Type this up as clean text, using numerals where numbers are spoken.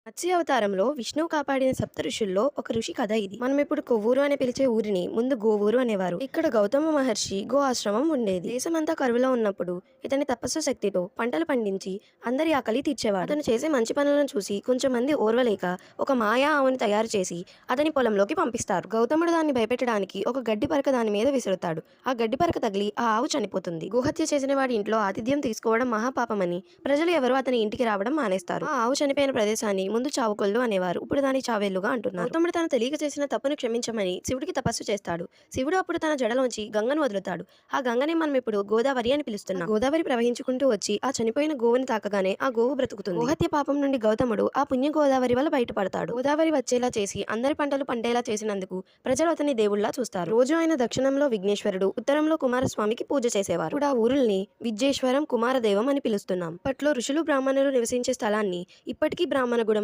మత్స్య అవతారంలో విష్ణువు కాపాడిన సప్త ఋషుల్లో ఒక ఋషి కథ ఇది. మనం ఇప్పుడు కొవ్వూరు అని పిలిచే ఊరిని ముందు గోవూరు అనేవారు. ఇక్కడ గౌతమ మహర్షి గో ఆశ్రమం ఉండేది. దేశమంతా కరువులో ఉన్నప్పుడు ఇతని తపస్సు శక్తితో పంటలు పండించి అందరి ఆకలి తీర్చేవాడు. అతను చేసే మంచి పనులను చూసి కొంచెం మంది ఓర్వలేక ఒక మాయా ఆవుని తయారు చేసి అతని పొలంలోకి పంపిస్తారు. గౌతముడు దాన్ని భయపెట్టడానికి ఒక గడ్డి పరక దాని మీద విసురుతాడు. ఆ గడ్డి పరక తగిలి ఆ ఆవు చనిపోతుంది. గోహత్య చేసిన వాడి ఇంట్లో ఆతిథ్యం తీసుకోవడం మహాపాపమని ప్రజలు ఎవరు అతని ఇంటికి రావడం మానేస్తారు. ఆ ఆవు చనిపోయిన ప్రదేశాన్ని ముందు చావుకొల్లు అనేవారు. ఇప్పుడు దాని చావేళ్లుగా అంటున్నారు. గౌతముడు తను తెలియక చేసిన తప్పును క్షమించమని శివుడికి తపస్సు చేస్తాడు. శివుడు అప్పుడు తన జడలోంచి గంగను వదులుతాడు. ఆ గంగనే మనం ఇప్పుడు గోదావరి అని పిలుస్తున్నాం. గోదావరి ప్రవహించుకుంటూ వచ్చి ఆ చనిపోయిన గోవుని తాకగానే ఆ గోవు బ్రతుకుతుంది. గోహత్య పాపం నుండి గౌతముడు ఆ పుణ్య గోదావరి వల్ల బయటపడతాడు. గోదావరి వచ్చేలా చేసి అందరి పంటలు పండేలా చేసినందుకు ప్రజలు అతని దేవుళ్లా చూస్తారు. రోజు ఆయన దక్షిణంలో విఘ్నేశ్వరుడు, ఉత్తరంలో కుమారస్వామికి పూజ చేసేవారు. ఇప్పుడు ఆ ఊరుల్ని విద్యేశ్వరం, కుమారదేవం అని పిలుస్తున్నాం. అప్పట్లో ఋషులు బ్రాహ్మణులు నివసించే స్థలాన్ని ఇప్పటికీ బ్రాహ్మణగూడెం